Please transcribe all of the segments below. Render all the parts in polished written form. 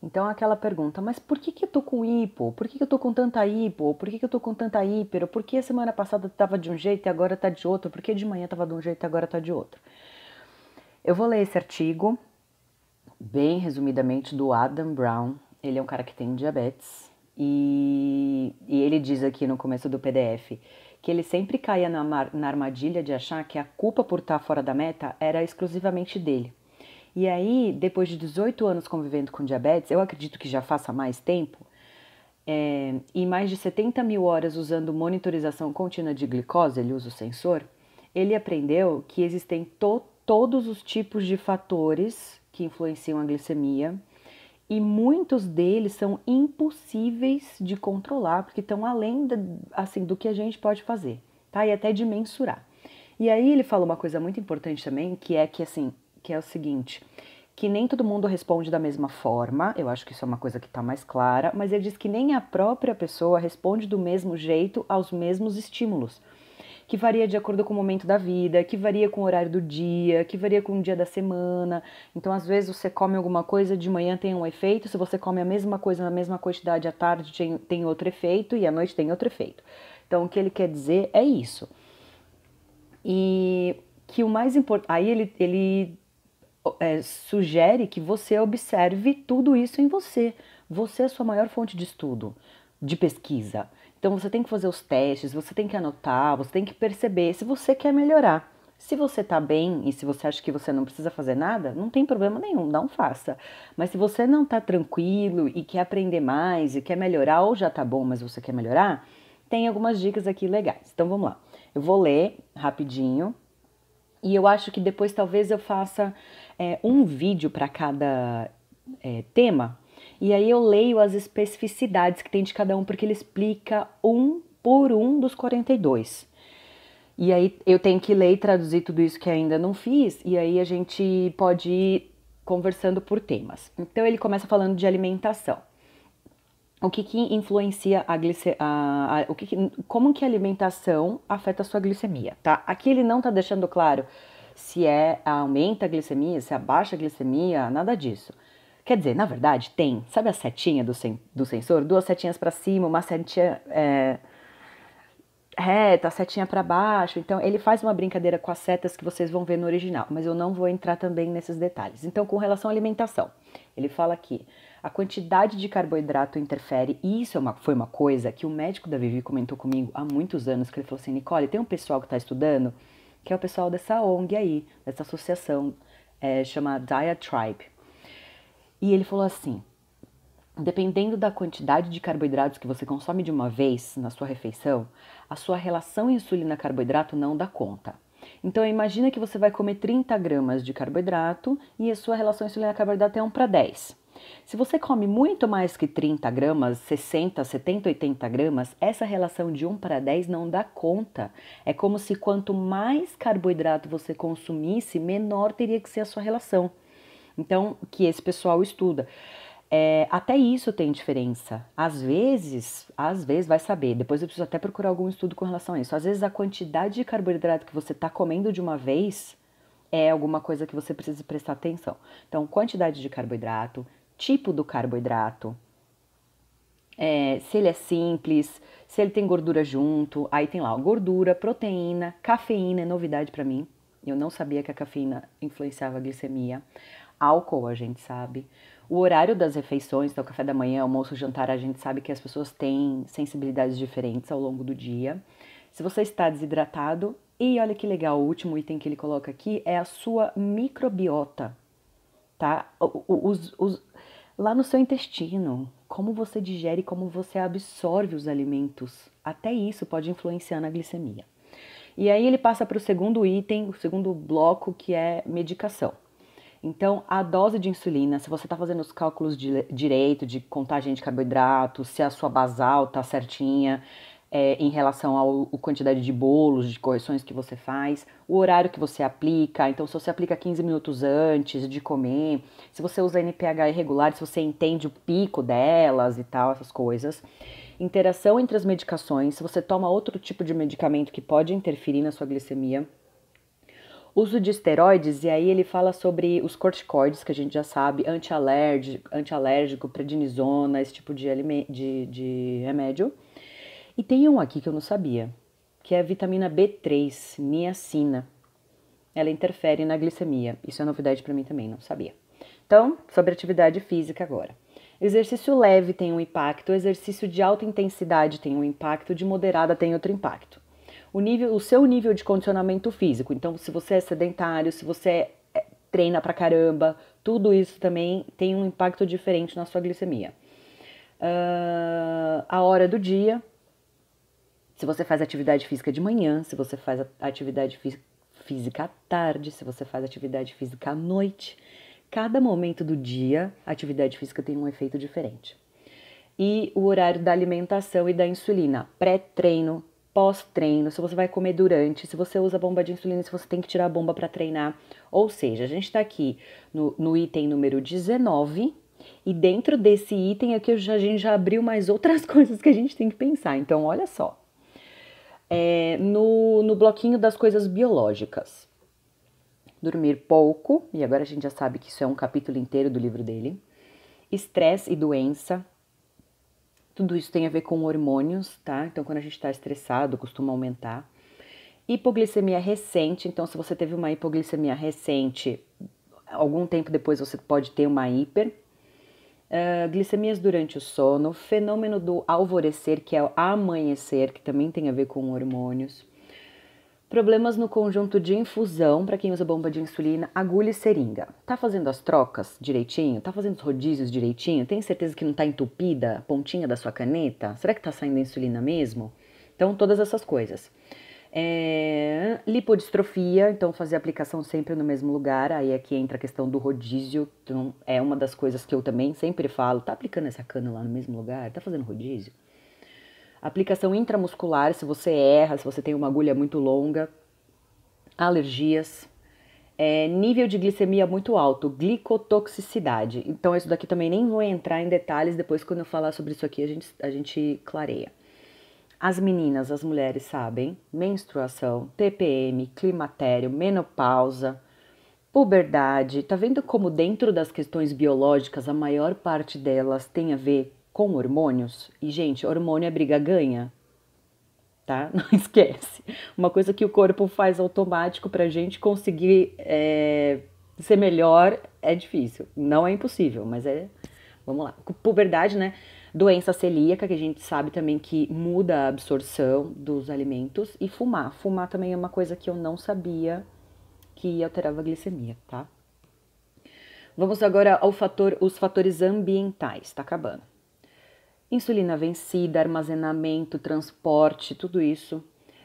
Então aquela pergunta, mas por que que eu tô com hipo? Por que que eu tô com tanta hipo? Por que que eu tô com tanta hiper? Por que a semana passada tava de um jeito e agora tá de outro? Por que de manhã tava de um jeito e agora tá de outro? Eu vou ler esse artigo, bem resumidamente, do Adam Brown. Ele é um cara que tem diabetes e ele diz aqui no começo do PDF que ele sempre caía na armadilha de achar que a culpa por estar fora da meta era exclusivamente dele. E aí, depois de 18 anos convivendo com diabetes, eu acredito que já faça mais tempo, e mais de 70 mil horas usando monitorização contínua de glicose, ele usa o sensor, ele aprendeu que existem todos os tipos de fatores que influenciam a glicemia e muitos deles são impossíveis de controlar porque estão além assim, do que a gente pode fazer, tá? E até de mensurar. E aí ele fala uma coisa muito importante também, que é o seguinte, que nem todo mundo responde da mesma forma, eu acho que isso é uma coisa que está mais clara, mas ele diz que nem a própria pessoa responde do mesmo jeito aos mesmos estímulos, que varia de acordo com o momento da vida, que varia com o horário do dia, que varia com o dia da semana. Então, às vezes, você come alguma coisa de manhã tem um efeito, se você come a mesma coisa na mesma quantidade à tarde tem outro efeito e à noite tem outro efeito. Então, o que ele quer dizer é isso. E que o mais importante. Aí ele sugere que você observe tudo isso em você. Você é a sua maior fonte de estudo, de pesquisa. Então você tem que fazer os testes, você tem que anotar, você tem que perceber se você quer melhorar. Se você tá bem e se você acha que você não precisa fazer nada, não tem problema nenhum, não faça. Mas se você não tá tranquilo e quer aprender mais e quer melhorar, ou já tá bom, mas você quer melhorar, tem algumas dicas aqui legais. Então vamos lá. Eu vou ler rapidinho e eu acho que depois talvez eu faça um vídeo para cada tema. E aí eu leio as especificidades que tem de cada um, porque ele explica um por um dos 42. E aí eu tenho que ler e traduzir tudo isso que ainda não fiz, e aí a gente pode ir conversando por temas. Então ele começa falando de alimentação. O que que influencia a glicemia, como que a alimentação afeta a sua glicemia, tá? Aqui ele não tá deixando claro se aumenta a glicemia, se abaixa a glicemia, nada disso. Quer dizer, na verdade tem, sabe a setinha do sensor? Duas setinhas para cima, uma setinha reta, a setinha para baixo. Então ele faz uma brincadeira com as setas que vocês vão ver no original, mas eu não vou entrar também nesses detalhes. Então, com relação à alimentação, ele fala aqui, a quantidade de carboidrato interfere, e isso foi uma coisa que o médico da Vivi comentou comigo há muitos anos, que ele falou assim, Nicole, tem um pessoal que está estudando, que é o pessoal dessa ONG aí, dessa associação, chama Diatribe. E ele falou assim, dependendo da quantidade de carboidratos que você consome de uma vez na sua refeição, a sua relação insulina-carboidrato não dá conta. Então imagina que você vai comer 30 gramas de carboidrato e a sua relação insulina-carboidrato é 1 para 10. Se você come muito mais que 30 gramas, 60, 70, 80 gramas, essa relação de 1 para 10 não dá conta. É como se quanto mais carboidrato você consumisse, menor teria que ser a sua relação. Então, que esse pessoal estuda. Até isso tem diferença. Às vezes vai saber, depois eu preciso até procurar algum estudo com relação a isso. Às vezes a quantidade de carboidrato que você está comendo de uma vez é alguma coisa que você precisa prestar atenção. Então, quantidade de carboidrato, tipo do carboidrato, se ele é simples, se ele tem gordura junto, aí tem lá gordura, proteína, cafeína é novidade para mim. Eu não sabia que a cafeína influenciava a glicemia. Álcool, a gente sabe. O horário das refeições, então café da manhã, almoço, jantar, a gente sabe que as pessoas têm sensibilidades diferentes ao longo do dia. Se você está desidratado, e olha que legal, o último item que ele coloca aqui é a sua microbiota, tá? Lá no seu intestino, como você digere, como você absorve os alimentos, até isso pode influenciar na glicemia. E aí ele passa para o segundo item, o segundo bloco, que é medicação. Então, a dose de insulina, se você está fazendo os cálculos direito de contagem de carboidratos, se a sua basal está certinha em relação à quantidade de bolos, de correções que você faz, o horário que você aplica, então se você aplica 15 minutos antes de comer, se você usa NPH irregular, se você entende o pico delas e tal, essas coisas. Interação entre as medicações, se você toma outro tipo de medicamento que pode interferir na sua glicemia, Uso de esteroides, e aí ele fala sobre os corticoides, que a gente já sabe, antialérgico, prednisona, esse tipo de remédio. E tem um aqui que eu não sabia, que é a vitamina B3, niacina. Ela interfere na glicemia. Isso é novidade para mim também, não sabia. Então, sobre atividade física agora. Exercício leve tem um impacto, exercício de alta intensidade tem um impacto, de moderada tem outro impacto. O seu nível de condicionamento físico, então se você é sedentário, se você treina pra caramba, tudo isso também tem um impacto diferente na sua glicemia. A hora do dia, se você faz atividade física de manhã, se você faz atividade física à tarde, se você faz atividade física à noite, cada momento do dia, a atividade física tem um efeito diferente. E o horário da alimentação e da insulina, pré-treino, pós-treino, se você vai comer durante, se você usa bomba de insulina, se você tem que tirar a bomba para treinar. Ou seja, a gente está aqui no item número 19, e dentro desse item aqui a gente já abriu mais outras coisas que a gente tem que pensar. Então, olha só. No bloquinho das coisas biológicas. Dormir pouco, e agora a gente já sabe que isso é um capítulo inteiro do livro dele. Estresse e doença. Tudo isso tem a ver com hormônios, tá? Então, quando a gente está estressado, costuma aumentar. Hipoglicemia recente. Então, se você teve uma hipoglicemia recente, algum tempo depois você pode ter uma hiper. Glicemias durante o sono. Fenômeno do alvorecer, que é o amanhecer, que também tem a ver com hormônios. Problemas no conjunto de infusão, para quem usa bomba de insulina, agulha e seringa. Tá fazendo as trocas direitinho? Tá fazendo os rodízios direitinho? Tem certeza que não tá entupida a pontinha da sua caneta? Será que tá saindo a insulina mesmo? Então, todas essas coisas. Lipodistrofia, então fazer aplicação sempre no mesmo lugar, aí aqui entra a questão do rodízio, então é uma das coisas que eu também sempre falo, tá aplicando essa cana lá no mesmo lugar? Tá fazendo rodízio? Aplicação intramuscular, se você erra, se você tem uma agulha muito longa. Alergias. Nível de glicemia muito alto, glicotoxicidade. Então, isso daqui também nem vou entrar em detalhes, depois quando eu falar sobre isso aqui a gente clareia. As meninas, as mulheres sabem, menstruação, TPM, climatério, menopausa, puberdade. Tá vendo como dentro das questões biológicas a maior parte delas tem a ver com hormônios? E, gente, hormônio é briga-ganha, tá? Não esquece. Uma coisa que o corpo faz automático pra gente conseguir ser melhor é difícil. Não é impossível, mas vamos lá. Puberdade, né? Doença celíaca, que a gente sabe também que muda a absorção dos alimentos. E fumar. Fumar também é uma coisa que eu não sabia que alterava a glicemia, tá? Vamos agora os fatores ambientais, tá acabando. Insulina vencida, armazenamento, transporte, tudo isso.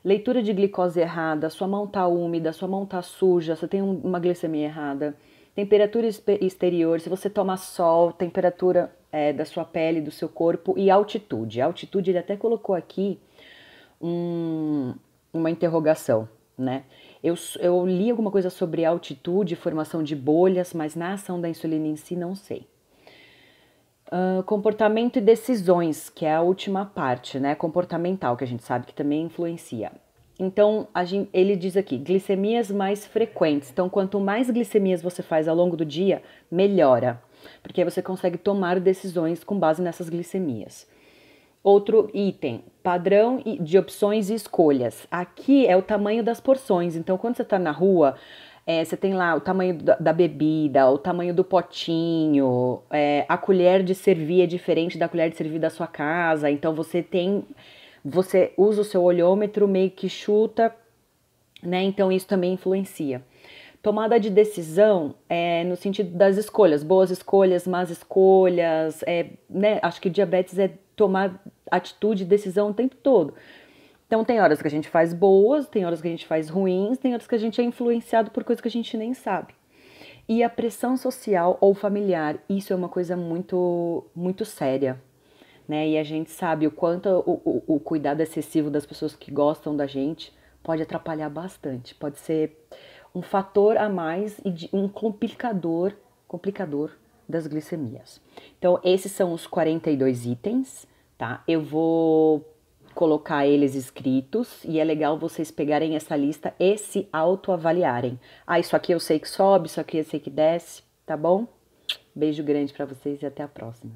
Leitura de glicose errada, sua mão tá úmida, sua mão tá suja, você tem uma glicemia errada. Temperatura exterior, se você toma sol, temperatura da sua pele, do seu corpo e altitude. A altitude, ele até colocou aqui uma interrogação, né? Eu li alguma coisa sobre altitude, formação de bolhas, mas na ação da insulina em si não sei. Comportamento e decisões, que é a última parte, né? Comportamental, que a gente sabe que também influencia. Então, ele diz aqui, glicemias mais frequentes. Então, quanto mais glicemias você faz ao longo do dia, melhora. Porque aí você consegue tomar decisões com base nessas glicemias. Outro item, padrão de opções e escolhas. Aqui é o tamanho das porções. Então, quando você está na rua, você tem lá o tamanho da bebida, o tamanho do potinho, a colher de servir é diferente da colher de servir da sua casa. Então, você usa o seu olhômetro, meio que chuta, né? Então, isso também influencia. Tomada de decisão no sentido das escolhas, boas escolhas, más escolhas, né? Acho que diabetes é tomar atitude e decisão o tempo todo. Então tem horas que a gente faz boas, tem horas que a gente faz ruins, tem horas que a gente é influenciado por coisas que a gente nem sabe. E a pressão social ou familiar, isso é uma coisa muito, muito séria, né? E a gente sabe o quanto o cuidado excessivo das pessoas que gostam da gente pode atrapalhar bastante, pode ser um fator a mais e um complicador das glicemias. Então, esses são os 42 itens, tá? Eu vou colocar eles escritos e é legal vocês pegarem essa lista e se autoavaliarem. Ah, isso aqui eu sei que sobe, isso aqui eu sei que desce, tá bom? Beijo grande pra vocês e até a próxima.